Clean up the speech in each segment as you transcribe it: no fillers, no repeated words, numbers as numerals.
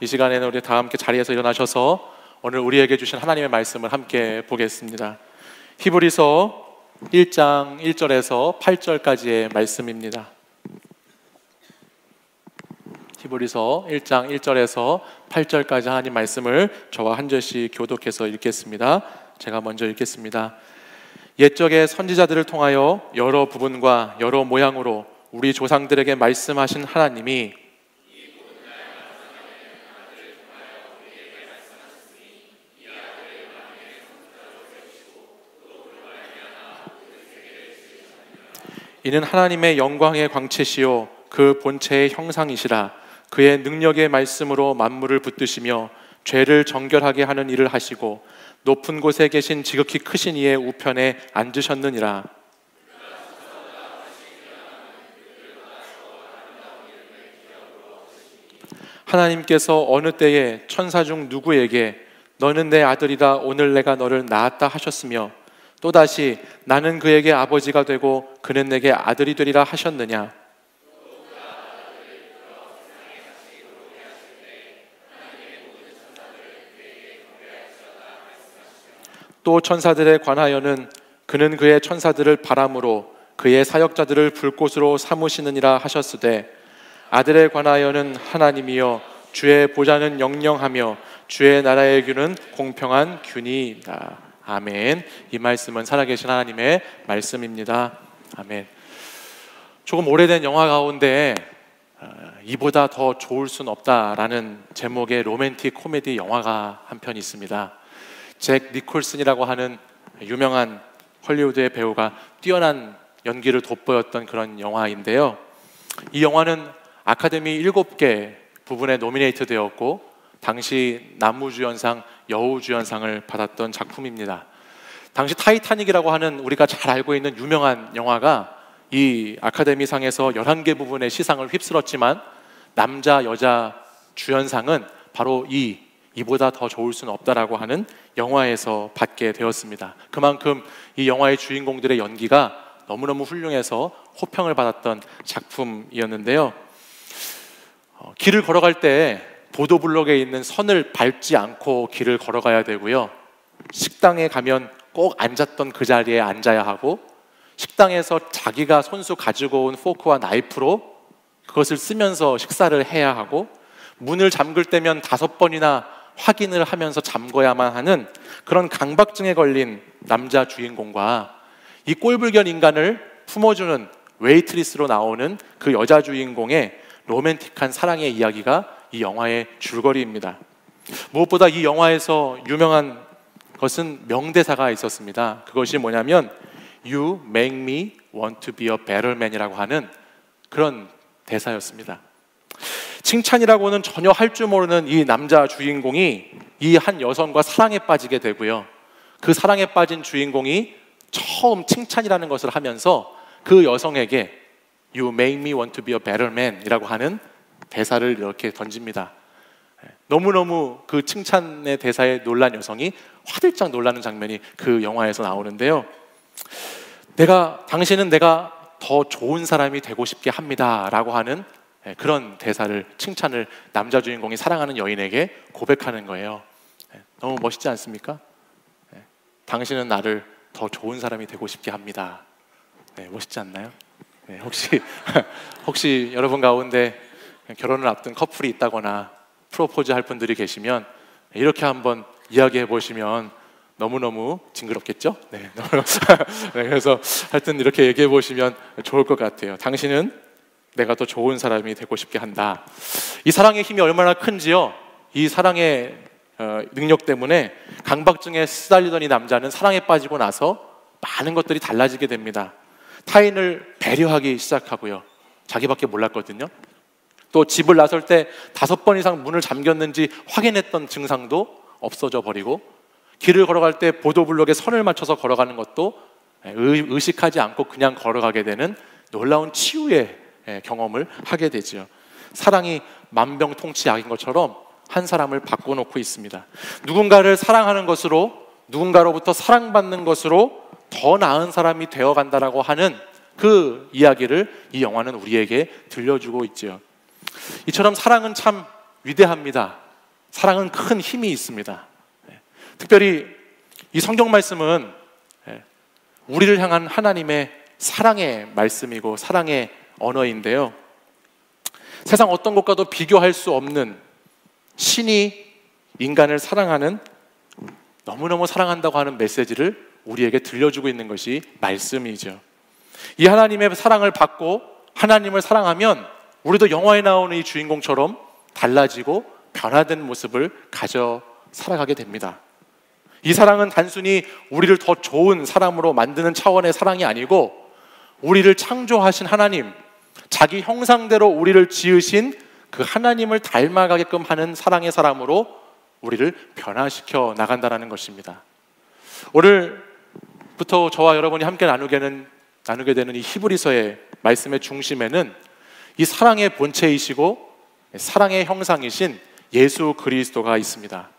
이 시간에는 우리 다 함께 자리에서 일어나셔서 오늘 우리에게 주신 하나님의 말씀을 함께 보겠습니다. 히브리서 1장 1절에서 8절까지의 말씀입니다. 히브리서 1장 1절에서 8절까지 하나님 말씀을 저와 한 절씩 교독해서 읽겠습니다. 제가 먼저 읽겠습니다. 옛적의 선지자들을 통하여 여러 부분과 여러 모양으로 우리 조상들에게 말씀하신 하나님이 이는 하나님의 영광의 광채시요 그 본체의 형상이시라. 그의 능력의 말씀으로 만물을 붙드시며 죄를 정결하게 하는 일을 하시고 높은 곳에 계신 지극히 크신 이의 우편에 앉으셨느니라. 하나님께서 어느 때에 천사 중 누구에게 너는 내 아들이다 오늘 내가 너를 낳았다 하셨으며 또다시 나는 그에게 아버지가 되고 그는 내게 아들이 되리라 하셨느냐. 또 천사들에 관하여는 그는 그의 천사들을 바람으로 그의 사역자들을 불꽃으로 삼으시느니라 하셨으되 아들에 관하여는 하나님이여 주의 보좌는 영영하며 주의 나라의 균은 공평한 균이다. 아멘. 이 말씀은 살아계신 하나님의 말씀입니다. 아멘. 조금 오래된 영화 가운데 이보다 더 좋을 순 없다라는 제목의 로맨틱 코미디 영화가 한 편 있습니다. 잭 니콜슨이라고 하는 유명한 헐리우드의 배우가 뛰어난 연기를 돋보였던 그런 영화인데요. 이 영화는 아카데미 7개 부분에 노미네이트 되었고 당시 남우주연상, 여우주연상을 받았던 작품입니다. 당시 타이타닉이라고 하는 우리가 잘 알고 있는 유명한 영화가 이 아카데미상에서 11개 부분의 시상을 휩쓸었지만 남자, 여자 주연상은 바로 이보다 더 좋을 수는 없다라고 하는 영화에서 받게 되었습니다. 그만큼 이 영화의 주인공들의 연기가 너무너무 훌륭해서 호평을 받았던 작품이었는데요. 길을 걸어갈 때 보도블록에 있는 선을 밟지 않고 길을 걸어가야 되고요. 식당에 가면 꼭 앉았던 그 자리에 앉아야 하고 식당에서 자기가 손수 가지고 온 포크와 나이프로 그것을 쓰면서 식사를 해야 하고 문을 잠글 때면 5번이나 확인을 하면서 잠궈야만 하는 그런 강박증에 걸린 남자 주인공과 이 꼴불견 인간을 품어주는 웨이트리스로 나오는 그 여자 주인공의 로맨틱한 사랑의 이야기가 이 영화의 줄거리입니다. 무엇보다 이 영화에서 유명한 것은 명대사가 있었습니다. 그것이 뭐냐면 You make me want to be a better man이라고 하는 그런 대사였습니다. 칭찬이라고는 전혀 할 줄 모르는 이 남자 주인공이 이 한 여성과 사랑에 빠지게 되고요. 그 사랑에 빠진 주인공이 처음 칭찬이라는 것을 하면서 그 여성에게 You make me want to be a better man 이라고 하는 대사를 이렇게 던집니다. 너무너무 그 칭찬의 대사에 놀란 여성이 화들짝 놀라는 장면이 그 영화에서 나오는데요. 당신은 내가 더 좋은 사람이 되고 싶게 합니다 라고 하는 그런 대사를, 칭찬을 남자 주인공이 사랑하는 여인에게 고백하는 거예요. 너무 멋있지 않습니까? 당신은 나를 더 좋은 사람이 되고 싶게 합니다. 멋있지 않나요? 혹시 여러분 가운데 결혼을 앞둔 커플이 있다거나 프로포즈 할 분들이 계시면 이렇게 한번 이야기해 보시면 너무너무 징그럽겠죠? 그래서 하여튼 이렇게 얘기해 보시면 좋을 것 같아요. 당신은 내가 더 좋은 사람이 되고 싶게 한다. 이 사랑의 힘이 얼마나 큰지요. 이 사랑의 능력 때문에 강박증에 시달리던 이 남자는 사랑에 빠지고 나서 많은 것들이 달라지게 됩니다. 타인을 배려하기 시작하고요. 자기밖에 몰랐거든요. 또 집을 나설 때 5번 이상 문을 잠겼는지 확인했던 증상도 없어져 버리고 길을 걸어갈 때 보도블록에 선을 맞춰서 걸어가는 것도 의식하지 않고 그냥 걸어가게 되는 놀라운 치유의 경험을 하게 되죠. 사랑이 만병통치약인 것처럼 한 사람을 바꿔놓고 있습니다. 누군가를 사랑하는 것으로, 누군가로부터 사랑받는 것으로 더 나은 사람이 되어간다라고 하는 그 이야기를 이 영화는 우리에게 들려주고 있죠. 이처럼 사랑은 참 위대합니다. 사랑은 큰 힘이 있습니다. 특별히 이 성경 말씀은 우리를 향한 하나님의 사랑의 말씀이고 사랑의 언어인데요, 세상 어떤 것과도 비교할 수 없는 신이 인간을 사랑하는, 너무너무 사랑한다고 하는 메시지를 우리에게 들려주고 있는 것이 말씀이죠. 이 하나님의 사랑을 받고 하나님을 사랑하면 우리도 영화에 나오는 이 주인공처럼 달라지고 변화된 모습을 가져 살아가게 됩니다. 이 사랑은 단순히 우리를 더 좋은 사람으로 만드는 차원의 사랑이 아니고 우리를 창조하신 하나님, 자기 형상대로 우리를 지으신 그 하나님을 닮아가게끔 하는 사랑의 사람으로 우리를 변화시켜 나간다는 것입니다. 오늘부터 저와 여러분이 함께 나누게 되는 이 히브리서의 말씀의 중심에는 이 사랑의 본체이시고 사랑의 형상이신 예수 그리스도가 있습니다.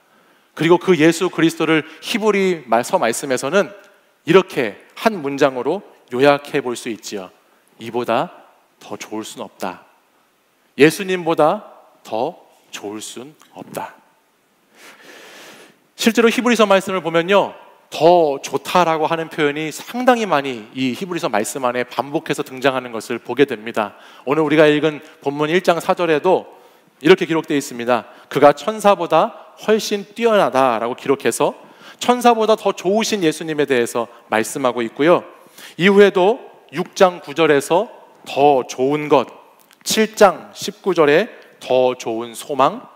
그리고 그 예수 그리스도를 히브리서 말씀에서는 이렇게 한 문장으로 요약해 볼 수 있지요. 이보다 더 좋을 순 없다. 예수님보다 더 좋을 순 없다. 실제로 히브리서 말씀을 보면요, 더 좋다라고 하는 표현이 상당히 많이 이 히브리서 말씀 안에 반복해서 등장하는 것을 보게 됩니다. 오늘 우리가 읽은 본문 1장 4절에도 이렇게 기록되어 있습니다. 그가 천사보다 훨씬 뛰어나다라고 기록해서 천사보다 더 좋으신 예수님에 대해서 말씀하고 있고요, 이후에도 6장 9절에서 더 좋은 것, 7장 19절에 더 좋은 소망,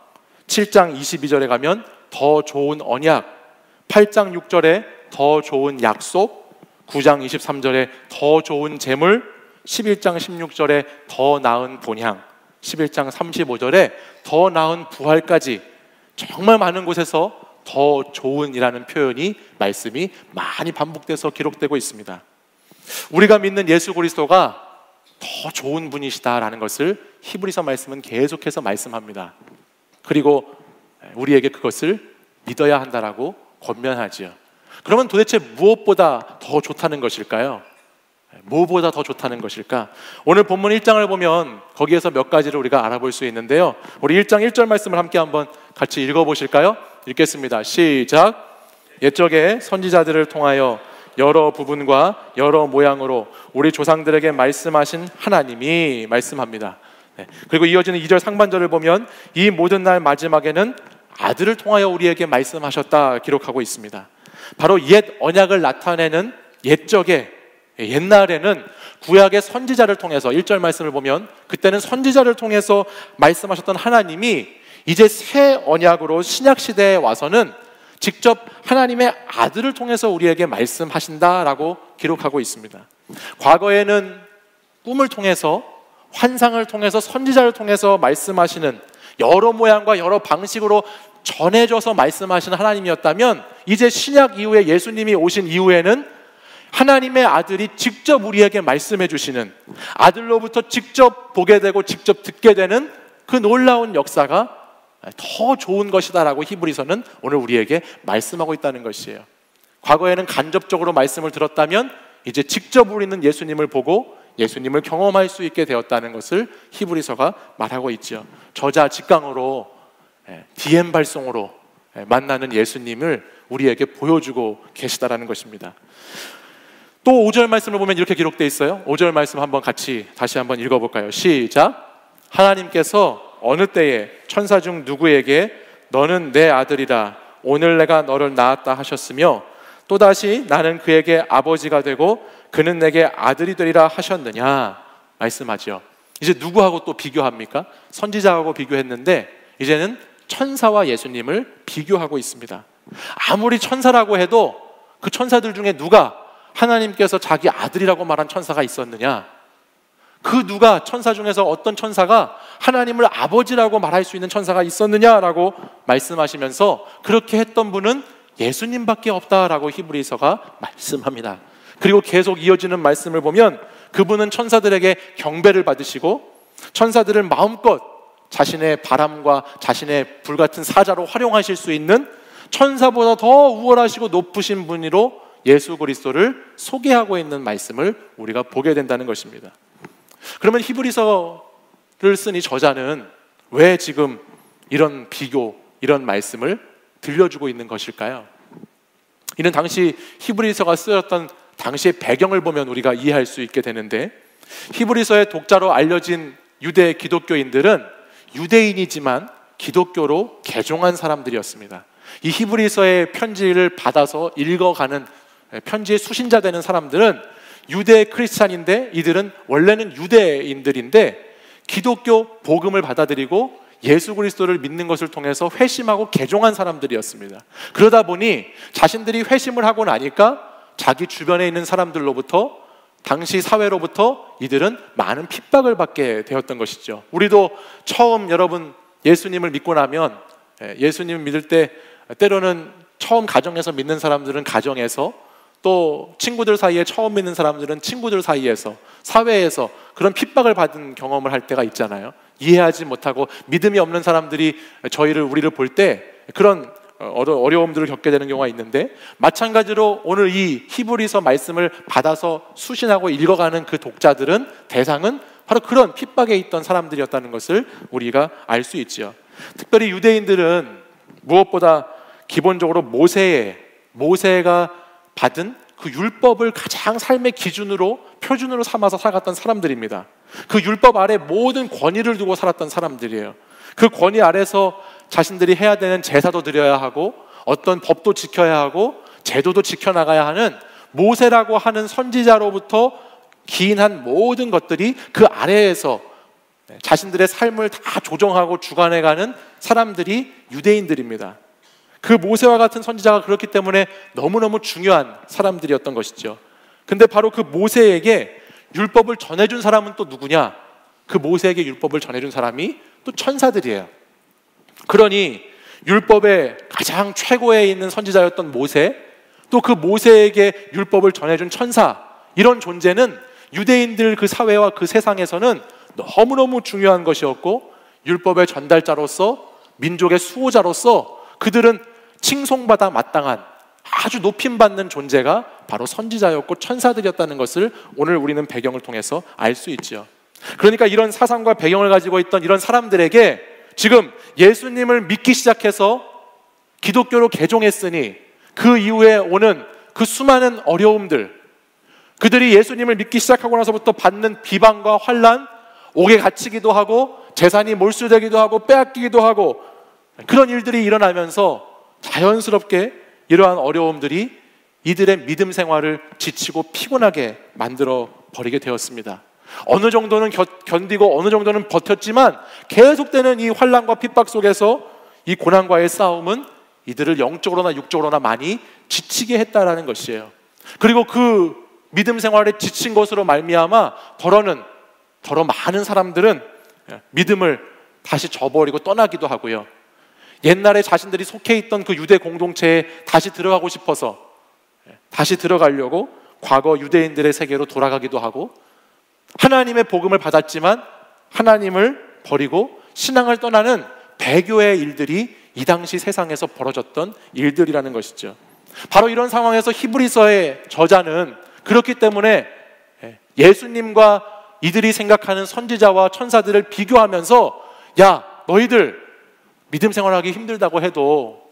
7장 22절에 가면 더 좋은 언약, 8장 6절에 더 좋은 약속, 9장 23절에 더 좋은 재물, 11장 16절에 더 나은 본향, 11장 35절에 더 나은 부활까지 정말 많은 곳에서 더 좋은이라는 표현이, 말씀이 많이 반복돼서 기록되고 있습니다. 우리가 믿는 예수 그리스도가 더 좋은 분이시다라는 것을 히브리서 말씀은 계속해서 말씀합니다. 그리고 우리에게 그것을 믿어야 한다라고 권면하지요. 그러면 도대체 무엇보다 더 좋다는 것일까요? 무엇보다 더 좋다는 것일까? 오늘 본문 1장을 보면 거기에서 몇 가지를 우리가 알아볼 수 있는데요, 우리 1장 1절 말씀을 함께 한번 같이 읽어보실까요? 읽겠습니다. 시작. 옛적에 선지자들을 통하여 여러 부분과 여러 모양으로 우리 조상들에게 말씀하신 하나님이, 말씀합니다. 그리고 이어지는 2절 상반절을 보면 이 모든 날 마지막에는 아들을 통하여 우리에게 말씀하셨다 기록하고 있습니다. 바로 옛 언약을 나타내는 옛적에, 옛날에는 구약의 선지자를 통해서, 1절 말씀을 보면 그때는 선지자를 통해서 말씀하셨던 하나님이 이제 새 언약으로 신약 시대에 와서는 직접 하나님의 아들을 통해서 우리에게 말씀하신다라고 기록하고 있습니다. 과거에는 꿈을 통해서, 환상을 통해서, 선지자를 통해서 말씀하시는, 여러 모양과 여러 방식으로 전해져서 말씀하시는 하나님이었다면, 이제 신약 이후에 예수님이 오신 이후에는 하나님의 아들이 직접 우리에게 말씀해 주시는, 아들로부터 직접 보게 되고 직접 듣게 되는 그 놀라운 역사가 더 좋은 것이다라고 히브리서는 오늘 우리에게 말씀하고 있다는 것이에요. 과거에는 간접적으로 말씀을 들었다면 이제 직접 우리는 예수님을 보고 예수님을 경험할 수 있게 되었다는 것을 히브리서가 말하고 있죠. 저자 직강으로, DM 발송으로 만나는 예수님을 우리에게 보여주고 계시다라는 것입니다. 또 5절 말씀을 보면 이렇게 기록되어 있어요. 5절 말씀 한번 같이 다시 한번 읽어볼까요? 시작. 하나님께서 어느 때에 천사 중 누구에게 너는 내 아들이라 오늘 내가 너를 낳았다 하셨으며 또다시 나는 그에게 아버지가 되고 그는 내게 아들이 되리라 하셨느냐 말씀하죠. 이제 누구하고 또 비교합니까? 선지자하고 비교했는데 이제는 천사와 예수님을 비교하고 있습니다. 아무리 천사라고 해도 그 천사들 중에 누가 하나님께서 자기 아들이라고 말한 천사가 있었느냐? 그 누가, 천사 중에서 어떤 천사가 하나님을 아버지라고 말할 수 있는 천사가 있었느냐라고 말씀하시면서 그렇게 했던 분은 예수님밖에 없다라고 히브리서가 말씀합니다. 그리고 계속 이어지는 말씀을 보면 그분은 천사들에게 경배를 받으시고 천사들을 마음껏 자신의 바람과 자신의 불같은 사자로 활용하실 수 있는 천사보다 더 우월하시고 높으신 분으로 예수 그리스도를 소개하고 있는 말씀을 우리가 보게 된다는 것입니다. 그러면 히브리서를 쓴 이 저자는 왜 지금 이런 비교, 이런 말씀을 들려주고 있는 것일까요? 이는 당시 히브리서가 쓰였던 당시의 배경을 보면 우리가 이해할 수 있게 되는데, 히브리서의 독자로 알려진 유대 기독교인들은 유대인이지만 기독교로 개종한 사람들이었습니다. 이 히브리서의 편지를 받아서 읽어가는 편지의 수신자 되는 사람들은 유대 크리스찬인데, 이들은 원래는 유대인들인데 기독교 복음을 받아들이고 예수 그리스도를 믿는 것을 통해서 회심하고 개종한 사람들이었습니다. 그러다 보니 자신들이 회심을 하고 나니까 자기 주변에 있는 사람들로부터, 당시 사회로부터 이들은 많은 핍박을 받게 되었던 것이죠. 우리도 처음 여러분 예수님을 믿고 나면, 예수님을 믿을 때 때로는 처음 가정에서 믿는 사람들은 가정에서, 또 친구들 사이에 처음 믿는 사람들은 친구들 사이에서, 사회에서 그런 핍박을 받은 경험을 할 때가 있잖아요. 이해하지 못하고 믿음이 없는 사람들이 우리를 볼 때 그런 어려움들을 겪게 되는 경우가 있는데, 마찬가지로 오늘 이 히브리서 말씀을 받아서 수신하고 읽어가는 그 독자들은, 대상은 바로 그런 핍박에 있던 사람들이었다는 것을 우리가 알 수 있지요. 특별히 유대인들은 무엇보다 기본적으로 모세가 받은 그 율법을 가장 삶의 기준으로, 표준으로 삼아서 살았던 사람들입니다. 그 율법 아래 모든 권위를 두고 살았던 사람들이에요. 그 권위 아래서 자신들이 해야 되는 제사도 드려야 하고, 어떤 법도 지켜야 하고, 제도도 지켜나가야 하는 모세라고 하는 선지자로부터 기인한 모든 것들이 그 아래에서 자신들의 삶을 다 조정하고 주관해가는 사람들이 유대인들입니다. 그 모세와 같은 선지자가 그렇기 때문에 너무너무 중요한 사람들이었던 것이죠. 근데 바로 그 모세에게 율법을 전해준 사람은 또 누구냐? 그 모세에게 율법을 전해준 사람이 또 천사들이에요. 그러니 율법의 가장 최고에 있는 선지자였던 모세, 또 그 모세에게 율법을 전해준 천사, 이런 존재는 유대인들 그 사회와 그 세상에서는 너무너무 중요한 것이었고, 율법의 전달자로서, 민족의 수호자로서 그들은 칭송받아 마땅한, 아주 높임받는 존재가 바로 선지자였고 천사들이었다는 것을 오늘 우리는 배경을 통해서 알 수 있죠. 그러니까 이런 사상과 배경을 가지고 있던 이런 사람들에게 지금 예수님을 믿기 시작해서 기독교로 개종했으니 그 이후에 오는 그 수많은 어려움들, 그들이 예수님을 믿기 시작하고 나서부터 받는 비방과 환난, 옥에 갇히기도 하고 재산이 몰수되기도 하고 빼앗기기도 하고, 그런 일들이 일어나면서 자연스럽게 이러한 어려움들이 이들의 믿음 생활을 지치고 피곤하게 만들어 버리게 되었습니다. 어느 정도는 견디고 어느 정도는 버텼지만 계속되는 이 환난과 핍박 속에서 이 고난과의 싸움은 이들을 영적으로나 육적으로나 많이 지치게 했다라는 것이에요. 그리고 그 믿음 생활에 지친 것으로 말미암아 더러 많은 사람들은 믿음을 다시 저버리고 떠나기도 하고요. 옛날에 자신들이 속해 있던 그 유대 공동체에 다시 들어가고 싶어서 다시 들어가려고 과거 유대인들의 세계로 돌아가기도 하고, 하나님의 복음을 받았지만 하나님을 버리고 신앙을 떠나는 배교의 일들이 이 당시 세상에서 벌어졌던 일들이라는 것이죠. 바로 이런 상황에서 히브리서의 저자는 그렇기 때문에 예수님과 이들이 생각하는 선지자와 천사들을 비교하면서, 야, 너희들 믿음 생활하기 힘들다고 해도,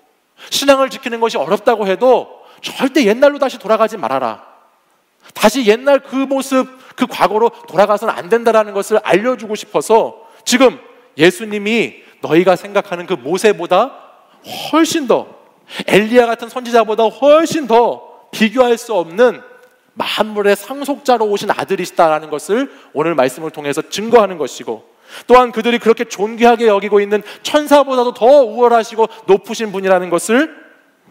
신앙을 지키는 것이 어렵다고 해도 절대 옛날로 다시 돌아가지 말아라. 다시 옛날 그 모습, 그 과거로 돌아가서는 안 된다라는 것을 알려주고 싶어서 지금 예수님이 너희가 생각하는 그 모세보다 훨씬 더, 엘리야 같은 선지자보다 훨씬 더 비교할 수 없는 만물의 상속자로 오신 아들이시다라는 것을 오늘 말씀을 통해서 증거하는 것이고, 또한 그들이 그렇게 존귀하게 여기고 있는 천사보다도 더 우월하시고 높으신 분이라는 것을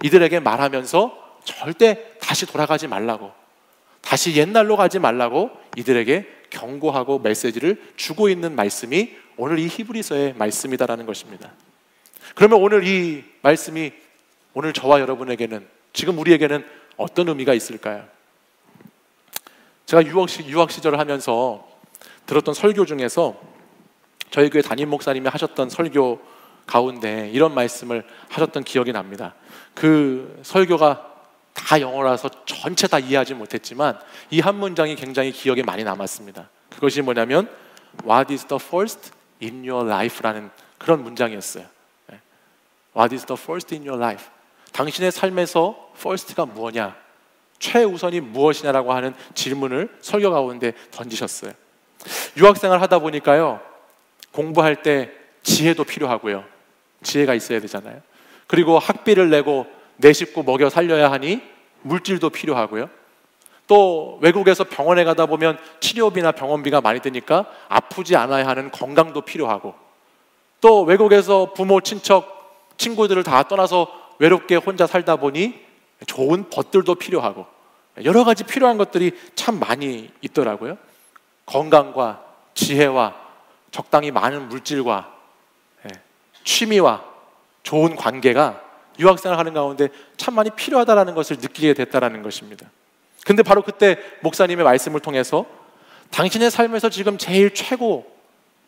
이들에게 말하면서 절대 다시 돌아가지 말라고, 다시 옛날로 가지 말라고 이들에게 경고하고 메시지를 주고 있는 말씀이 오늘 이 히브리서의 말씀이다라는 것입니다. 그러면 오늘 이 말씀이 오늘 저와 여러분에게는, 지금 우리에게는 어떤 의미가 있을까요? 제가 유학 시절을 하면서 들었던 설교 중에서 저희 교회 담임 목사님이 하셨던 설교 가운데 이런 말씀을 하셨던 기억이 납니다. 그 설교가 다 영어라서 전체 다 이해하지 못했지만 이 한 문장이 굉장히 기억에 많이 남았습니다. 그것이 뭐냐면 What is the first in your life? 라는 그런 문장이었어요. What is the first in your life? 당신의 삶에서 first가 무엇냐? 최우선이 무엇이냐라고 하는 질문을 설교 가운데 던지셨어요. 유학생활 하다 보니까요, 공부할 때 지혜도 필요하고요. 지혜가 있어야 되잖아요. 그리고 학비를 내고 내 식구 먹여 살려야 하니 물질도 필요하고요. 또 외국에서 병원에 가다 보면 치료비나 병원비가 많이 드니까 아프지 않아야 하는 건강도 필요하고, 또 외국에서 부모, 친척, 친구들을 다 떠나서 외롭게 혼자 살다 보니 좋은 벗들도 필요하고, 여러 가지 필요한 것들이 참 많이 있더라고요. 건강과 지혜와 적당히 많은 물질과 취미와 좋은 관계가 유학생활 하는 가운데 참 많이 필요하다는 것을 느끼게 됐다는 것입니다. 근데 바로 그때 목사님의 말씀을 통해서 당신의 삶에서 지금 제일 최고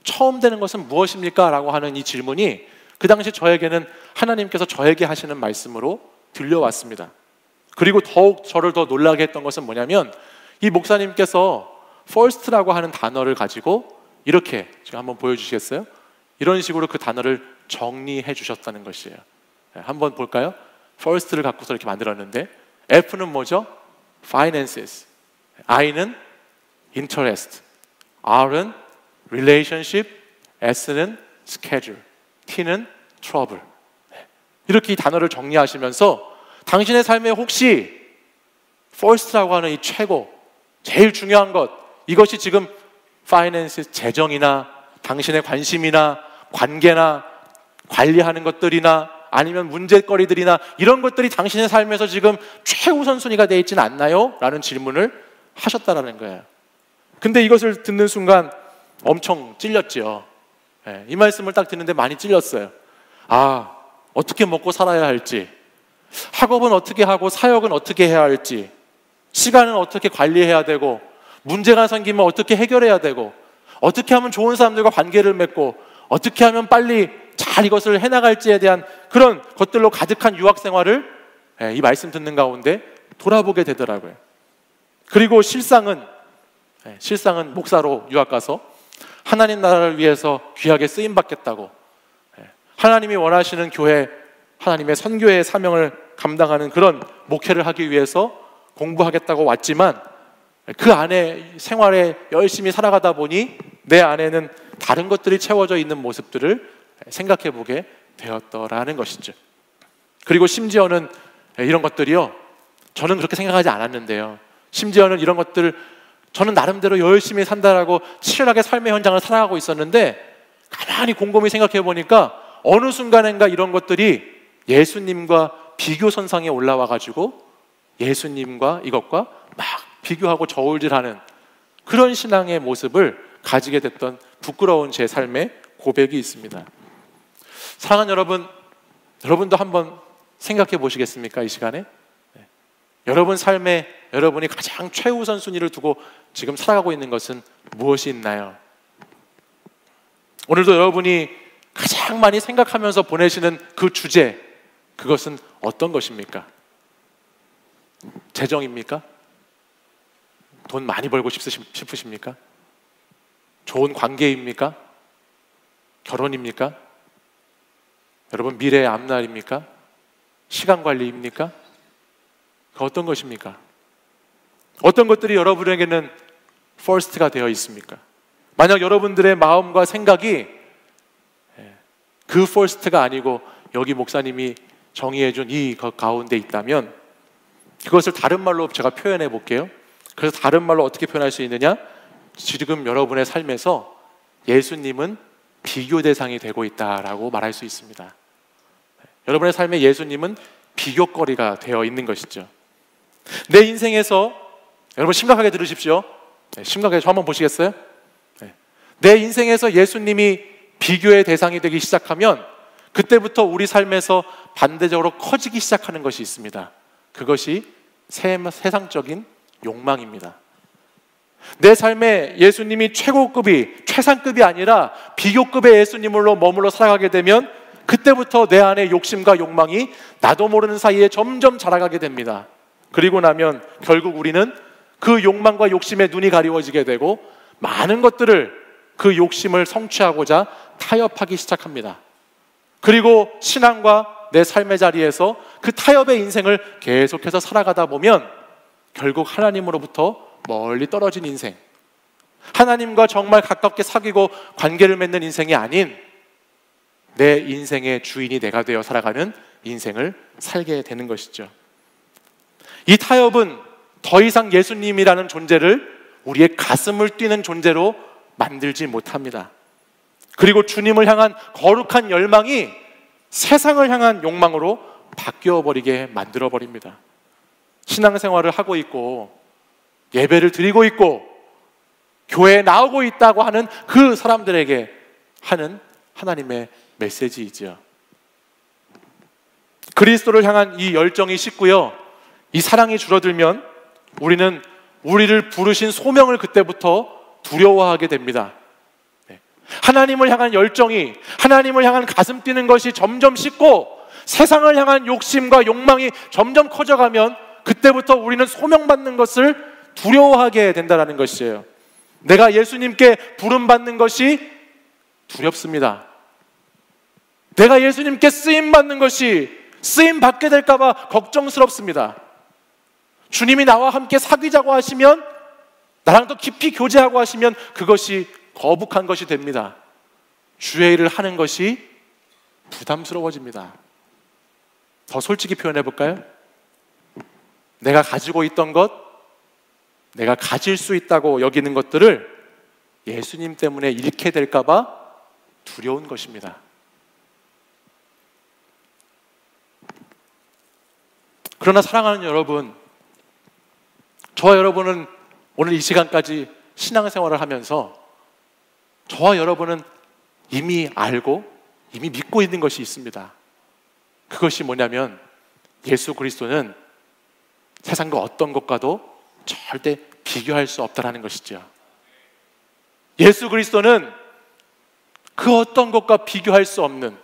처음 되는 것은 무엇입니까? 라고 하는 이 질문이 그 당시 저에게는 하나님께서 저에게 하시는 말씀으로 들려왔습니다. 그리고 더욱 저를 더 놀라게 했던 것은 뭐냐면, 이 목사님께서 first라고 하는 단어를 가지고 이렇게, 지금 한번 보여주시겠어요? 이런 식으로 그 단어를 정리해 주셨다는 것이에요. 한번 볼까요? first를 갖고서 이렇게 만들었는데, F는 뭐죠? finances, I는 interest, R은 relationship, S는 schedule, T는 trouble. 이렇게 이 단어를 정리하시면서 당신의 삶에 혹시 first라고 하는 이 최고, 제일 중요한 것, 이것이 지금 finances, 재정이나 당신의 관심이나 관계나 관리하는 것들이나 아니면 문제거리들이나 이런 것들이 당신의 삶에서 지금 최우선순위가 되어 있지는 않나요? 라는 질문을 하셨다라는 거예요. 근데 이것을 듣는 순간 엄청 찔렸죠. 이 말씀을 딱 듣는데 많이 찔렸어요. 아, 어떻게 먹고 살아야 할지, 학업은 어떻게 하고 사역은 어떻게 해야 할지, 시간은 어떻게 관리해야 되고, 문제가 생기면 어떻게 해결해야 되고, 어떻게 하면 좋은 사람들과 관계를 맺고, 어떻게 하면 빨리 잘 이것을 해나갈지에 대한 그런 것들로 가득한 유학 생활을 이 말씀 듣는 가운데 돌아보게 되더라고요. 그리고 실상은 목사로 유학 가서 하나님 나라를 위해서 귀하게 쓰임 받겠다고, 하나님이 원하시는 교회, 하나님의 선교의 사명을 감당하는 그런 목회를 하기 위해서 공부하겠다고 왔지만, 그 안에 생활에 열심히 살아가다 보니 내 안에는 다른 것들이 채워져 있는 모습들을 생각해 보게 되었더라는 것이죠. 그리고 심지어는 이런 것들이요, 저는 그렇게 생각하지 않았는데요, 심지어는 이런 것들, 저는 나름대로 열심히 산다라고 치열하게 삶의 현장을 살아가고 있었는데, 가만히 곰곰이 생각해 보니까 어느 순간인가 이런 것들이 예수님과 비교선상에 올라와 가지고 예수님과 이것과 막 비교하고 저울질하는 그런 신앙의 모습을 가지게 됐던 부끄러운 제 삶의 고백이 있습니다. 사랑하는 여러분, 여러분도 한번 생각해 보시겠습니까? 이 시간에 여러분 삶에 여러분이 가장 최우선 순위를 두고 지금 살아가고 있는 것은 무엇이 있나요? 오늘도 여러분이 가장 많이 생각하면서 보내시는 그 주제, 그것은 어떤 것입니까? 재정입니까? 돈 많이 벌고 싶으십니까? 좋은 관계입니까? 결혼입니까? 여러분 미래의 앞날입니까? 시간 관리입니까? 그 어떤 것입니까? 어떤 것들이 여러분에게는 first가 되어 있습니까? 만약 여러분들의 마음과 생각이 그 first가 아니고 여기 목사님이 정의해준 이 가운데 있다면, 그것을 다른 말로 제가 표현해 볼게요. 그래서 다른 말로 어떻게 표현할 수 있느냐? 지금 여러분의 삶에서 예수님은 비교 대상이 되고 있다라고 말할 수 있습니다. 여러분의 삶에 예수님은 비교거리가 되어 있는 것이죠. 내 인생에서, 여러분 심각하게 들으십시오. 심각하게 저 한번 보시겠어요? 내 인생에서 예수님이 비교의 대상이 되기 시작하면 그때부터 우리 삶에서 반대적으로 커지기 시작하는 것이 있습니다. 그것이 세상적인 욕망입니다. 내 삶에 예수님이 최고급이, 최상급이 아니라 비교급의 예수님으로 머물러 살아가게 되면 그때부터 내 안에 욕심과 욕망이 나도 모르는 사이에 점점 자라가게 됩니다. 그리고 나면 결국 우리는 그 욕망과 욕심에 눈이 가리워지게 되고 많은 것들을, 그 욕심을 성취하고자 타협하기 시작합니다. 그리고 신앙과 내 삶의 자리에서 그 타협의 인생을 계속해서 살아가다 보면 결국 하나님으로부터 멀리 떨어진 인생, 하나님과 정말 가깝게 사귀고 관계를 맺는 인생이 아닌 내 인생의 주인이 내가 되어 살아가는 인생을 살게 되는 것이죠. 이 타협은 더 이상 예수님이라는 존재를 우리의 가슴을 뛰는 존재로 만들지 못합니다. 그리고 주님을 향한 거룩한 열망이 세상을 향한 욕망으로 바뀌어버리게 만들어버립니다. 신앙생활을 하고 있고 예배를 드리고 있고 교회에 나오고 있다고 하는 그 사람들에게 하는 하나님의 메시지이죠. 그리스도를 향한 이 열정이 식고요, 이 사랑이 줄어들면 우리는 우리를 부르신 소명을 그때부터 두려워하게 됩니다. 하나님을 향한 열정이, 하나님을 향한 가슴 뛰는 것이 점점 식고 세상을 향한 욕심과 욕망이 점점 커져가면 그때부터 우리는 소명받는 것을 두려워하게 된다는 것이에요. 내가 예수님께 부름받는 것이 두렵습니다. 내가 예수님께 쓰임받는 것이 쓰임받게 될까 봐 걱정스럽습니다. 주님이 나와 함께 사귀자고 하시면, 나랑 더 깊이 교제하고 하시면 그것이 거북한 것이 됩니다. 주의 일을 하는 것이 부담스러워집니다. 더 솔직히 표현해 볼까요? 내가 가지고 있던 것, 내가 가질 수 있다고 여기는 것들을 예수님 때문에 잃게 될까 봐 두려운 것입니다. 그러나 사랑하는 여러분, 저와 여러분은 오늘 이 시간까지 신앙생활을 하면서 저와 여러분은 이미 알고 이미 믿고 있는 것이 있습니다. 그것이 뭐냐면 예수 그리스도는 세상과 어떤 것과도 절대 비교할 수 없다는 것이죠. 예수 그리스도는 그 어떤 것과 비교할 수 없는,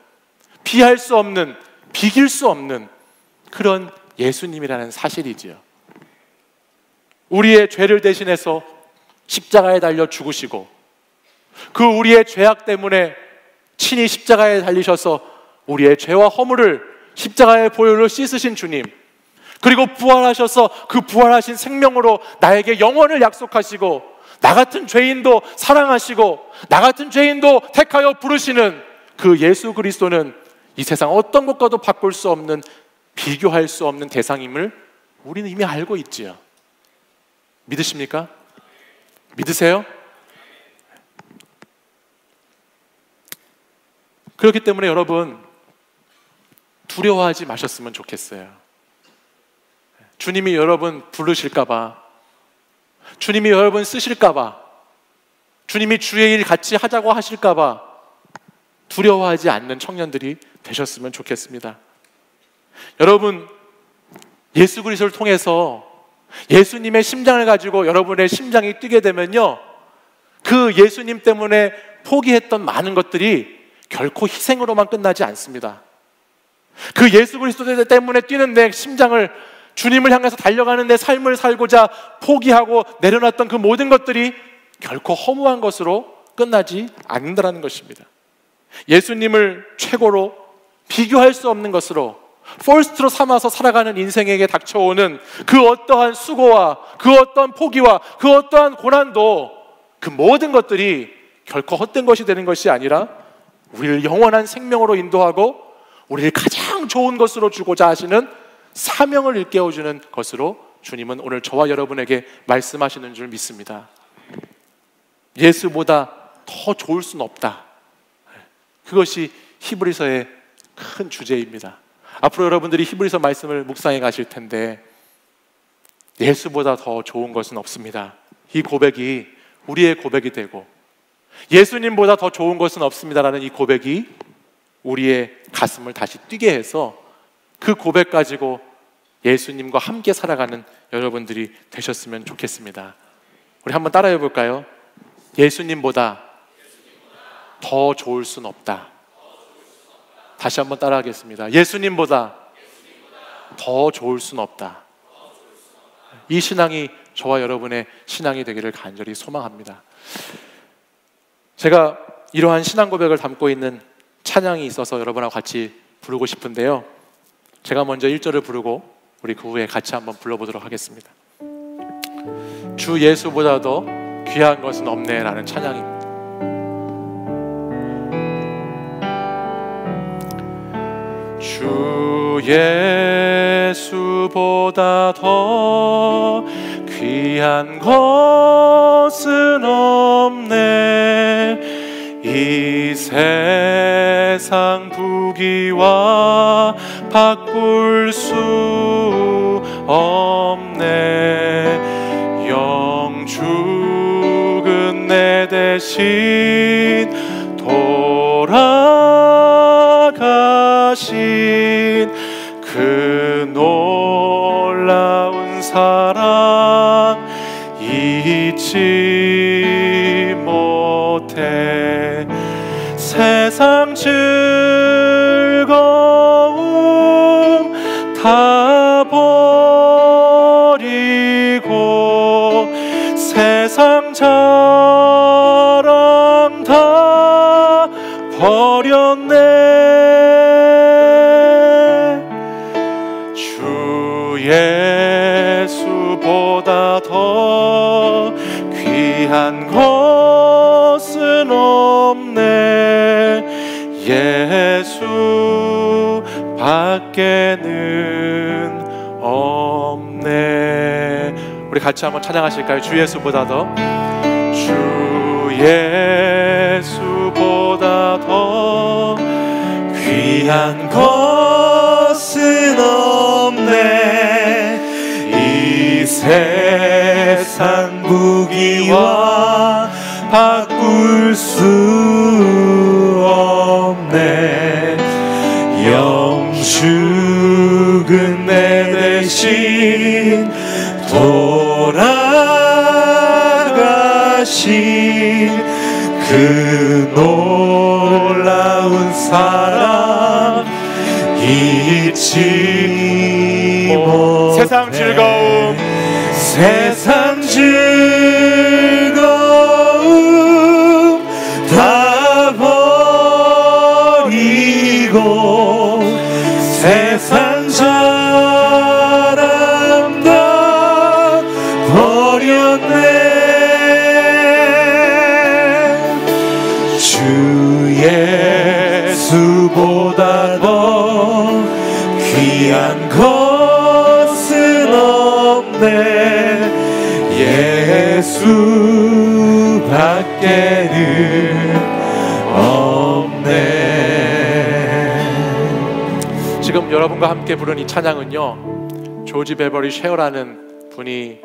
비할 수 없는, 비길 수 없는 그런 예수님이라는 사실이지요. 우리의 죄를 대신해서 십자가에 달려 죽으시고 그 우리의 죄악 때문에 친히 십자가에 달리셔서 우리의 죄와 허물을 십자가의 보혈로 씻으신 주님, 그리고 부활하셔서 그 부활하신 생명으로 나에게 영원을 약속하시고 나 같은 죄인도 사랑하시고 나 같은 죄인도 택하여 부르시는 그 예수 그리스도는 이 세상 어떤 것과도 바꿀 수 없는, 비교할 수 없는 대상임을 우리는 이미 알고 있지요. 믿으십니까? 믿으세요? 그렇기 때문에 여러분, 두려워하지 마셨으면 좋겠어요. 주님이 여러분 부르실까봐, 주님이 여러분 쓰실까봐, 주님이 주의 일 같이 하자고 하실까봐 두려워하지 않는 청년들이 되셨으면 좋겠습니다. 여러분, 예수 그리스도를 통해서 예수님의 심장을 가지고 여러분의 심장이 뛰게 되면요, 그 예수님 때문에 포기했던 많은 것들이 결코 희생으로만 끝나지 않습니다. 그 예수 그리스도 때문에 뛰는 내 심장을, 주님을 향해서 달려가는 내 삶을 살고자 포기하고 내려놨던 그 모든 것들이 결코 허무한 것으로 끝나지 않는다는 것입니다. 예수님을 최고로, 비교할 수 없는 것으로, 퍼스트로 삼아서 살아가는 인생에게 닥쳐오는 그 어떠한 수고와 그 어떠한 포기와 그 어떠한 고난도, 그 모든 것들이 결코 헛된 것이 되는 것이 아니라 우리를 영원한 생명으로 인도하고 우리를 가장 좋은 것으로 주고자 하시는 사명을 일깨워주는 것으로 주님은 오늘 저와 여러분에게 말씀하시는 줄 믿습니다. 예수보다 더 좋을 수는 없다. 그것이 히브리서의 큰 주제입니다. 앞으로 여러분들이 히브리서 말씀을 묵상해 가실 텐데 예수보다 더 좋은 것은 없습니다. 이 고백이 우리의 고백이 되고 예수님보다 더 좋은 것은 없습니다라는 이 고백이 우리의 가슴을 다시 뛰게 해서 그 고백 가지고 예수님과 함께 살아가는 여러분들이 되셨으면 좋겠습니다. 우리 한번 따라해 볼까요? 예수님보다 더 좋을 순 없다. 다시 한번 따라하겠습니다. 예수님보다 더 좋을 순 없다. 이 신앙이 저와 여러분의 신앙이 되기를 간절히 소망합니다. 제가 이러한 신앙 고백을 담고 있는 찬양이 있어서 여러분하고 같이 부르고 싶은데요, 제가 먼저 1절을 부르고 우리 그 후에 같이 한번 불러보도록 하겠습니다. 주 예수보다도 귀한 것은 없네 라는 찬양입니다. 주 예수보다 더 귀한 것은 없네. 이 세상 부귀와 바꿀 수 없네. 영 죽은 내 대신 돌아가신 그 놀라운 사랑 잊지 못해. 세상 즐거움 다 버리고 세상 자랑 다 버렸네. 주 예수보다 더 귀한 것은 없네. 예수 밖에는 없네. 우리 같이 한번 찬양하실까요? 주 예수보다 더, 주 예수보다 더 귀한 것은 없네. 이 세상 무기와 바꿀 수 없네. 영 죽은 내 대신 돌아가신 그 놀라운 사랑 잊지 못해. 세상 즐거움, 세상 즐거움 다 버리고 세상 자랑 다 버렸네. 주 예수보다 더 귀한 것은 없네. 예수 밖에는 없네. 지금 여러분과 함께 부른 이 찬양은요, 조지 베버리 쉐어라는 분이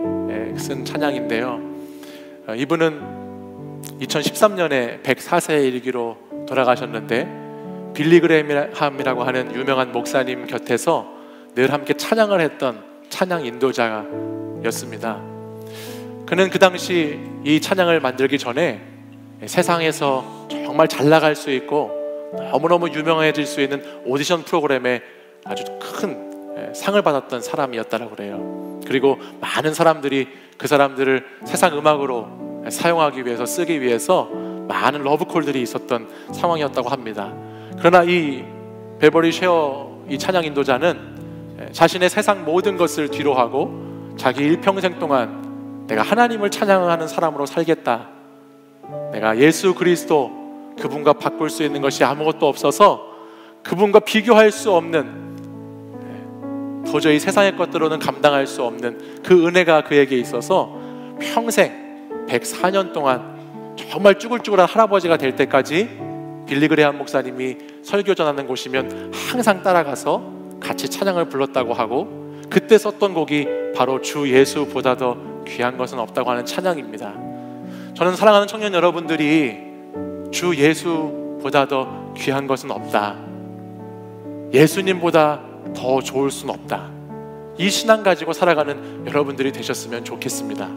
쓴 찬양인데요, 이분은 2013년에 104세에 이르기로 돌아가셨는데 빌리 그레이함이라고 하는 유명한 목사님 곁에서 늘 함께 찬양을 했던 찬양 인도자였습니다. 그는 그 당시 이 찬양을 만들기 전에 세상에서 정말 잘 나갈 수 있고 너무너무 유명해질 수 있는 오디션 프로그램에 아주 큰 상을 받았던 사람이었다고 그래요. 그리고 많은 사람들이 그 사람들을 세상 음악으로 사용하기 위해서, 쓰기 위해서 많은 러브콜들이 있었던 상황이었다고 합니다. 그러나 이 베버리 쉐어 이 찬양 인도자는 자신의 세상 모든 것을 뒤로하고 자기 일평생 동안 내가 하나님을 찬양하는 사람으로 살겠다, 내가 예수 그리스도 그분과 바꿀 수 있는 것이 아무것도 없어서 그분과 비교할 수 없는, 도저히 세상의 것들로는 감당할 수 없는 그 은혜가 그에게 있어서 평생 104년 동안 정말 쭈글쭈글한 할아버지가 될 때까지 빌리 그레이함 목사님이 설교 전하는 곳이면 항상 따라가서 같이 찬양을 불렀다고 하고, 그때 썼던 곡이 바로 주 예수보다 더 귀한 것은 없다고 하는 찬양입니다. 저는 사랑하는 청년 여러분들이 주 예수보다 더 귀한 것은 없다, 예수님보다 더 좋을 수는 없다, 이 신앙 가지고 살아가는 여러분들이 되셨으면 좋겠습니다.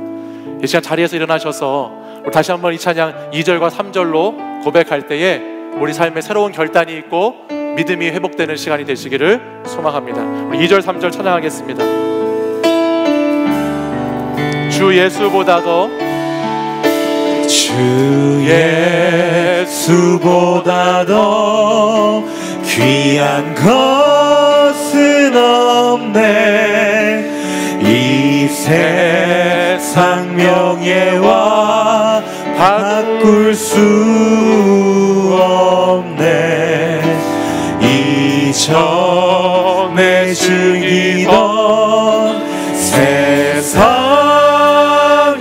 이 시간 자리에서 일어나셔서 우리 다시 한번 이 찬양 2절과 3절로 고백할 때에 우리 삶에 새로운 결단이 있고 믿음이 회복되는 시간이 되시기를 소망합니다. 우리 2절 3절 찬양하겠습니다. 주 예수보다 더, 주 예수보다 더 귀한 것은 없네. 이 세상 명예와 바꿀 수 없네. 이전에 즐기던 세상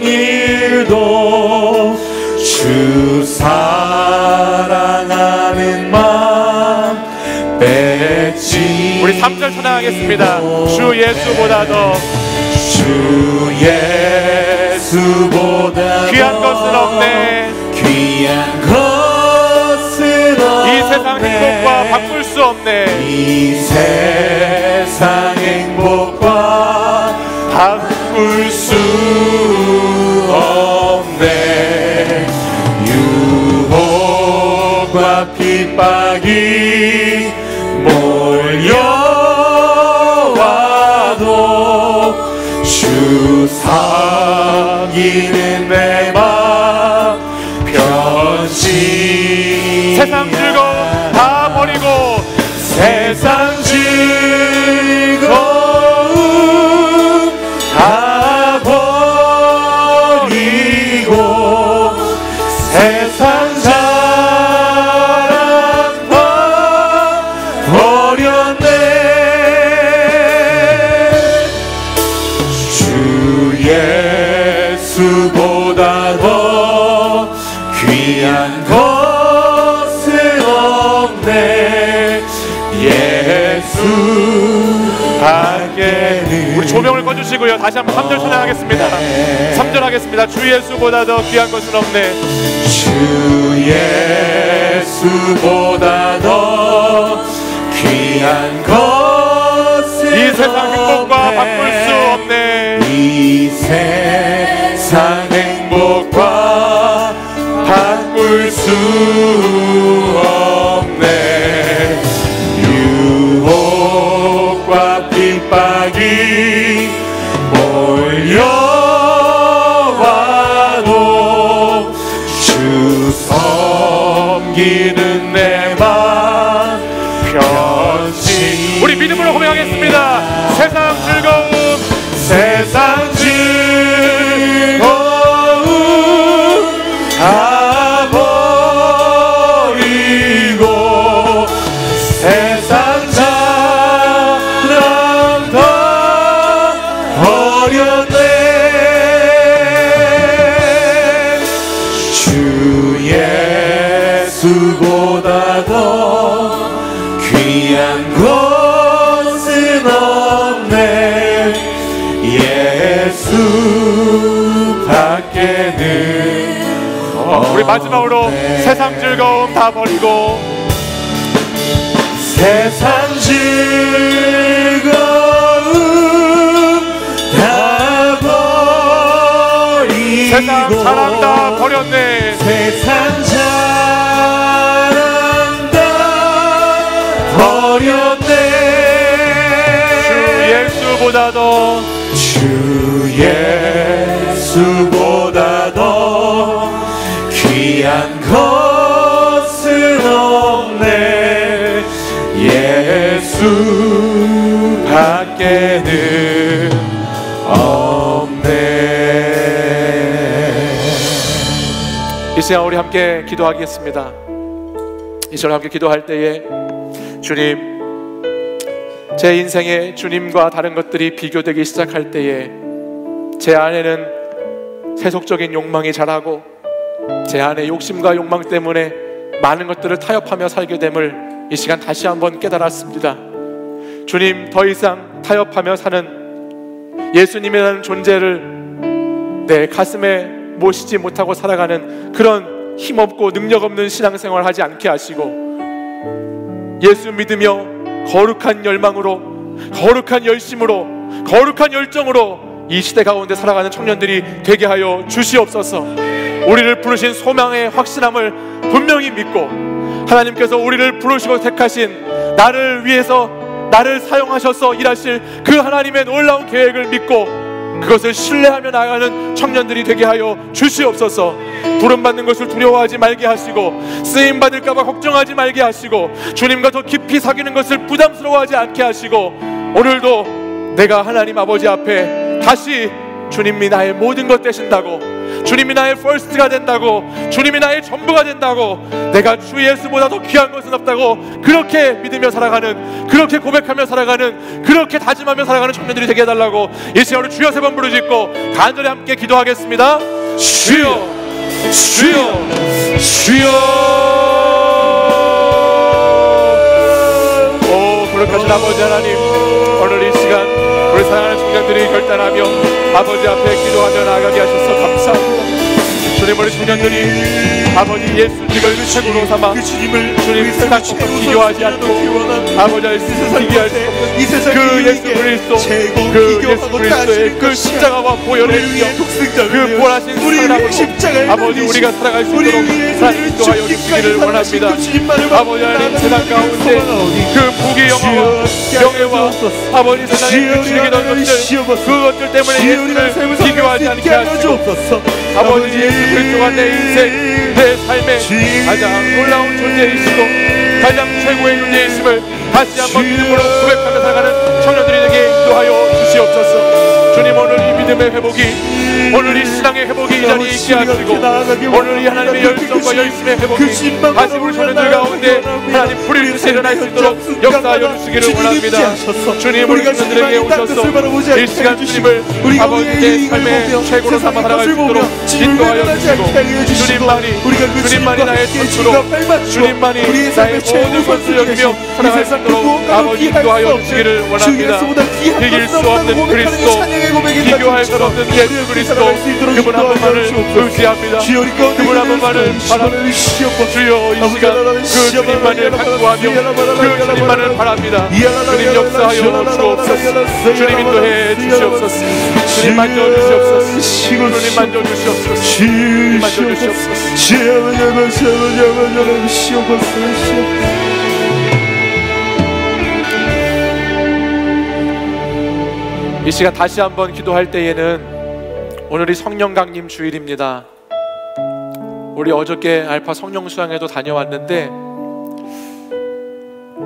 일도 주 사랑하는 마음 뺐지. 우리 3절 찬양하겠습니다. 주 예수보다 더, 주 예수보다 귀한 것은 없네. 귀한 것은 없네. 이 세상 행복과 바꿀 수 없네. 이 세상 행복과 바꿀 수 없네. 유혹과 핍박이 몰려와도 주 섬기는 내 맘 편지. 세상 즐거움 다 버리고, 세상 즐거움 다 버리고 세상 자랑 다 버렸네. 주 예수보다 더 귀한 것은 없네. 예수 밖에는. 우리 조명을 꺼주시고요. 다시 한번 3절 찬양하겠습니다. 3절 하겠습니다. 주 예수보다 더 귀한 것은 없네. 주 예수보다 더 귀한 것은 이 세상 행복과 바꿀 수 없네. 이 세상 행복과 바꿀 수 없네. 유혹과 핍박이 몰려와도 주 섬기는 내 맘 편지. 우리 믿음으로 고백하겠습니다. 세상 즐거움, 세상 즐거움 다 버리고 세상 자랑 다 버렸네. 주 예수보다 더 귀한 것은 없네. 예수 밖에는 우리 마지막으로 세상 즐거움 다 버리고, 세상 즐거움 다 버리고 세상 자랑 다 버렸네. 세상 자랑 다 버렸네. 주 예수보다 더, 주 예수보다 더 귀한 것은 없네. 예수 밖에는 없네. 이 시간 우리 함께 기도하겠습니다. 이 시간 함께 기도할 때에 주님, 제 인생에 주님과 다른 것들이 비교되기 시작할 때에 제 안에는 세속적인 욕망이 자라고 제 안에 욕심과 욕망 때문에 많은 것들을 타협하며 살게 됨을 이 시간 다시 한번 깨달았습니다. 주님, 더 이상 타협하며 사는 예수님이라는 존재를 내 가슴에 모시지 못하고 살아가는 그런 힘없고 능력없는 신앙생활을 하지 않게 하시고, 예수 믿으며 거룩한 열망으로, 거룩한 열심으로, 거룩한 열정으로 이 시대 가운데 살아가는 청년들이 되게 하여 주시옵소서. 우리를 부르신 소망의 확실함을 분명히 믿고, 하나님께서 우리를 부르시고 택하신 나를 위해서 나를 사용하셔서 일하실 그 하나님의 놀라운 계획을 믿고 그것을 신뢰하며 나아가는 청년들이 되게 하여 주시옵소서. 부름받는 것을 두려워하지 말게 하시고, 쓰임받을까 봐 걱정하지 말게 하시고, 주님과 더 깊이 사귀는 것을 부담스러워하지 않게 하시고, 오늘도 내가 하나님 아버지 앞에 다시 주님이 나의 모든 것 되신다고, 주님이 나의 퍼스트가 된다고, 주님이 나의 전부가 된다고, 내가 주 예수보다 더 귀한 것은 없다고 그렇게 믿으며 살아가는, 그렇게 고백하며 살아가는, 그렇게 다짐하며 살아가는 청년들이 되게 해달라고 이 시간으로 주여 3번 부르짖고 간절히 함께 기도하겠습니다. 주여, 주여, 주여. 오 거룩하신 아버지 하나님, 오늘 이 시간 우리 사랑하는 청년들이 결단하며 아버지 앞에 기도하며 나아가게 하셔서 감사합니다. 주님, 우리 청년들이 아버지 예수님을 최고로 삼아 주님 세상과 비교하지 않고 아버지의 비교할 수 없는 그 예수 그리스도, 그 예수 그리스도의 그 십자가와 보혈의 그 부활하신 사랑으로 아버지 우리가 살아갈 수 있도록 하나님 인도하여 주시기를 원합니다. 아버지 하나님, 세상 가운데 그 부귀 영화와 명예와 아버지 세상에 즐기던 것들, 그것들 때문에 예수를 비교하지 않게 하시고 아버지 예수 그리스도가 내 인생, 내 삶의 가장 놀라운 존재이시고 가장 최고의 존재이심을 다시 한번 믿음으로 고백하며 살아가는 청년들이 되게 인도하여 주시옵소서. 주님, 오늘 이 믿음의 회복이, 오늘 이 신앙의 회복이 이 자리에 있게 하시고 오늘 이 하나님의 열정과 열심의 회복이 다시 우리 청년들 가운데 하나님 불을 주시 일어날 수 있도록 역사하여 주시기를 원합니다. 주님, 우리 청년들에게 오셔서 이 시간 주님을 아버지의 삶의 최고로 삼아 살아갈 수 있도록 인도하여 주시고 주님만이 나의 전부로, 주님만이 나의 모든 것을 여기며 살아갈 수 있도록 아버지 인도하여 주시기를 원합니다. 이길 수 없는 그리스도, 비교할 수 없는 예수 그리스도, 그분 한 분만을 의지합니다. 그분 한 분만을 바랍니다. 주여, 이 시간 그 주님만을 간구하며 그 주님만을 바랍니다. 주님 역사하여 주옵소서. 주님 인도해 주시옵소서. 주님 만져주시옵소서. 주님 만져주시옵소서. 주님 만져주시옵소서. 이 시간 다시 한번 기도할 때에는 오늘이 성령 강림 주일입니다. 우리 어저께 알파 성령 수양회도 다녀왔는데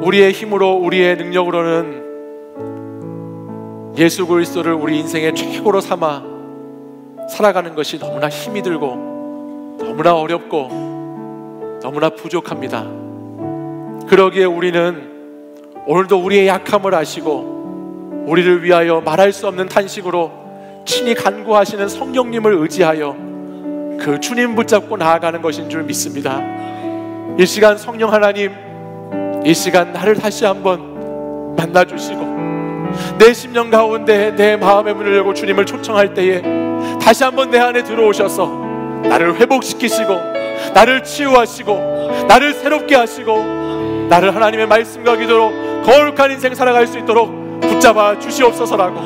우리의 힘으로, 우리의 능력으로는 예수 그리스도를 우리 인생의 최고로 삼아 살아가는 것이 너무나 힘이 들고 너무나 어렵고 너무나 부족합니다. 그러기에 우리는 오늘도 우리의 약함을 아시고 우리를 위하여 말할 수 없는 탄식으로 친히 간구하시는 성령님을 의지하여 그 주님 붙잡고 나아가는 것인 줄 믿습니다. 이 시간 성령 하나님, 이 시간 나를 다시 한번 만나주시고 내 심령 가운데 내 마음의 문을 열고 주님을 초청할 때에 다시 한번 내 안에 들어오셔서 나를 회복시키시고 나를 치유하시고 나를 새롭게 하시고 나를 하나님의 말씀과 기도로 거룩한 인생 살아갈 수 있도록 붙잡아 주시옵소서라고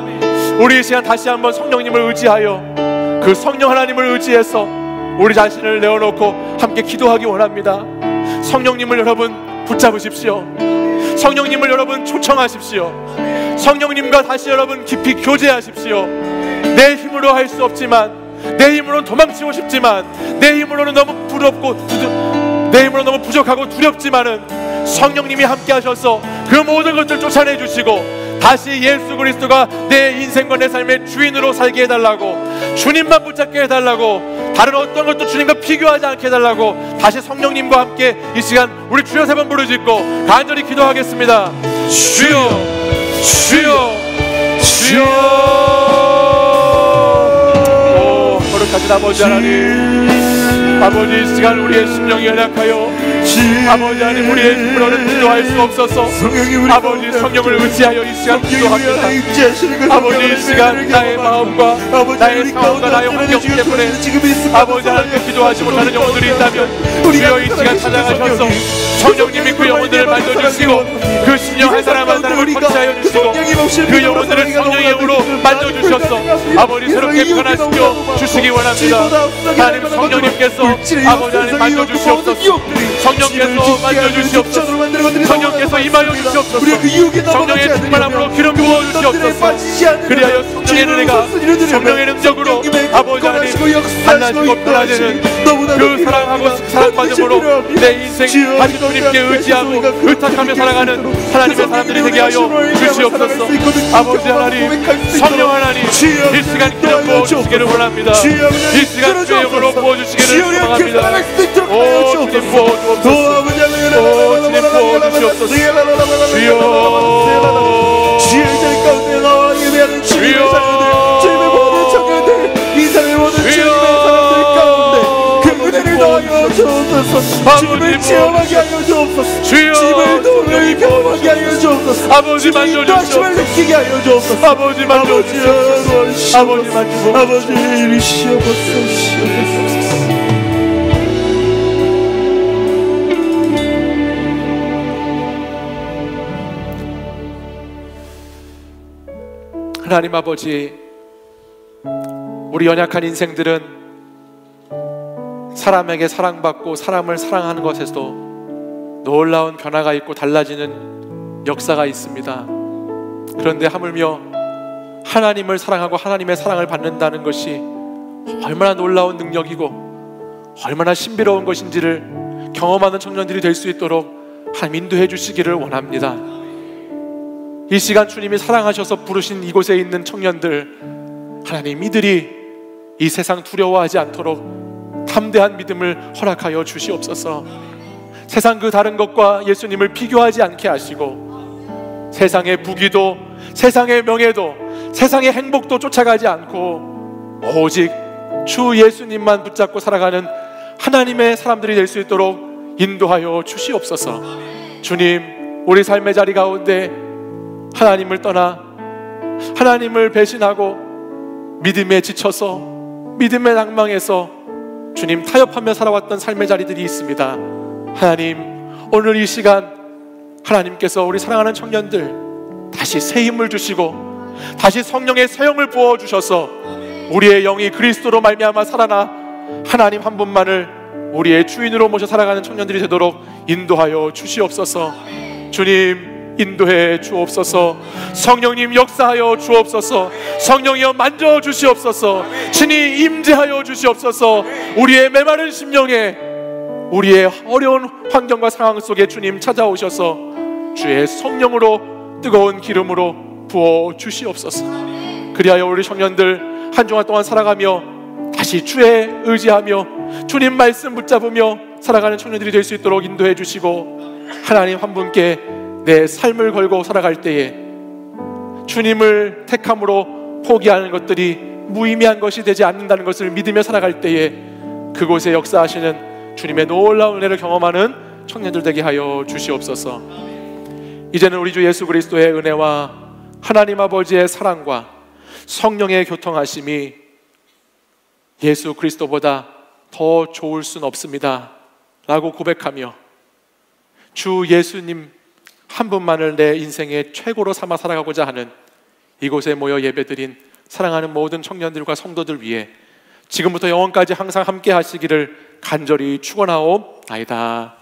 우리 이 시간 다시 한번 성령님을 의지하여 그 성령 하나님을 의지해서 우리 자신을 내어놓고 함께 기도하기 원합니다. 성령님을 여러분 붙잡으십시오. 성령님을 여러분 초청하십시오. 성령님과 다시 여러분 깊이 교제하십시오. 내 힘으로 할 수 없지만, 내 힘으로는 도망치고 싶지만, 내 힘으로는 너무 부럽고 내 힘으로 너무 부족하고 두렵지만은 성령님이 함께 하셔서 그 모든 것들 쫓아내 주시고 다시 예수 그리스도가 내 인생과 내 삶의 주인으로 살게 해달라고, 주님만 붙잡게 해달라고, 다른 어떤 것도 주님과 비교하지 않게 해달라고 다시 성령님과 함께 이 시간 우리 주여 3번 부르짖고 간절히 기도하겠습니다. 주여, 주여, 주여. 오 거룩하신 아버지 하나님, 아버지 이 시간 우리의 심령이 연약하여 아버지 하나님 우리의 힘으로는 기도할 수 없어서 아버지 성령을 의지하여 이 시간 기도합니다. 아버지 이 시간 나의 마음과 나의 상황과 나의 환경 때문에 아버지 하나님께 기도하지 못하는 영혼들이 있다면 주여 이 시간 찾아가셔서 성령님이 그 영혼들을 만져주시고 그 심령 한 사람 한 사람을 터치하여 주시고 그 영혼들을 성령의 영으로 만져주셔서 아버지 새롭게 변화시켜 주시기 원합니다. 하나님 성령님께서 아버지 하나님 만져주시옵소서. 성령께서 만져주시옵소서. 성령께서 임하여 주시옵소서. 성령의 충만함으로 기름 부어 주시옵소서. 그리하여 성령의 은혜가 성령의 능력으로 아버지 하나님 달라지고 변화되는 그 사랑하고 사랑받음으로 내 인생 다시 주님께 의지하고 의탁하며 살아가는 하나님의 사람들이 되게 하여 주시옵소서. 아버지 하나님, 성령 하나님, 이 시간 그냥 부어주시기를 원합니다. 이 시간 주의 영으로 부어주시기를 소망합니다. 오 주님 부어주옵소서. 오 주님 부어주시옵소서. 주여 주의 자리 가운데 나와 예배하는 주님의 자녀들, 주님의 모든 청년들, 이 사람의 모든 주님의 사람들 가운데 그 은혜를 더하여 주옵소서. 주님을 체험하게 하여 주옵소서. 주님을 도를 경험하게 하여 주옵소서. 아버지만 주님을 느끼게 하여 주옵소서. 아버지만 주옵소서. 아버지만 주옵소서. 아버지 이리 시옵소서. 하나님 아버지, 우리 연약한 인생들은 사람에게 사랑받고 사람을 사랑하는 것에서도 놀라운 변화가 있고 달라지는 역사가 있습니다. 그런데 하물며 하나님을 사랑하고 하나님의 사랑을 받는다는 것이 얼마나 놀라운 능력이고 얼마나 신비로운 것인지를 경험하는 청년들이 될 수 있도록 하나님 인도해 주시기를 원합니다. 이 시간 주님이 사랑하셔서 부르신 이곳에 있는 청년들, 하나님 이들이 이 세상 두려워하지 않도록 담대한 믿음을 허락하여 주시옵소서. 세상 그 다른 것과 예수님을 비교하지 않게 하시고 세상의 부귀도 세상의 명예도 세상의 행복도 쫓아가지 않고 오직 주 예수님만 붙잡고 살아가는 하나님의 사람들이 될 수 있도록 인도하여 주시옵소서. 주님, 우리 삶의 자리 가운데 하나님을 떠나 하나님을 배신하고 믿음에 지쳐서 믿음의 낭망에서 주님 타협하며 살아왔던 삶의 자리들이 있습니다. 하나님, 오늘 이 시간 하나님께서 우리 사랑하는 청년들 다시 새 힘을 주시고 다시 성령의 소형을 부어주셔서 우리의 영이 그리스도로 말미암아 살아나 하나님 한 분만을 우리의 주인으로 모셔 살아가는 청년들이 되도록 인도하여 주시옵소서. 주님 인도해 주옵소서. 성령님 역사하여 주옵소서. 성령이여 만져 주시옵소서. 친히 임재하여 주시옵소서. 우리의 메마른 심령에 우리의 어려운 환경과 상황 속에 주님 찾아오셔서 주의 성령으로 뜨거운 기름으로 부어 주시옵소서. 그리하여 우리 청년들 한 주간 동안 살아가며 다시 주의 의지하며 주님 말씀 붙잡으며 살아가는 청년들이 될 수 있도록 인도해 주시고 하나님 한 분께 내 삶을 걸고 살아갈 때에 주님을 택함으로 포기하는 것들이 무의미한 것이 되지 않는다는 것을 믿으며 살아갈 때에 그곳에 역사하시는 주님의 놀라운 은혜를 경험하는 청년들 되게 하여 주시옵소서. 이제는 우리 주 예수 그리스도의 은혜와 하나님 아버지의 사랑과 성령의 교통하심이 예수 그리스도보다 더 좋을 순 없습니다 라고 고백하며 주 예수님 한 분만을 내 인생의 최고로 삼아 살아가고자 하는 이곳에 모여 예배드린 사랑하는 모든 청년들과 성도들 위해 지금부터 영원까지 항상 함께 하시기를 간절히 축원하옵나이다.